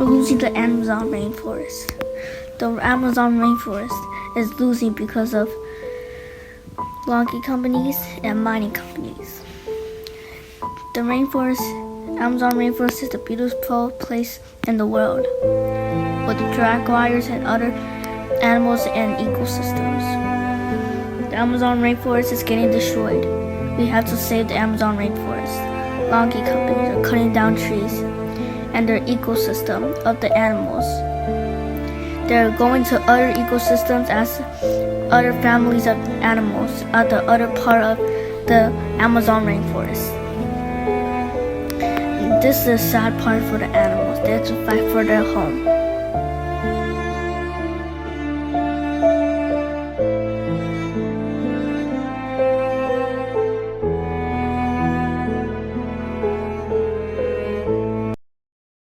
We're losing the Amazon rainforest. The Amazon rainforest is losing because of logging companies and mining companies. The Amazon rainforest is the beautiful place in the world with the jaguars and other animals and ecosystems. The Amazon rainforest is getting destroyed. We have to save the Amazon rainforest. Logging companies are cutting down trees and their ecosystem of the animals. They're going to other ecosystems as other families of animals at the other part of the Amazon rainforest. This is a sad part for the animals. They have to fight for their home.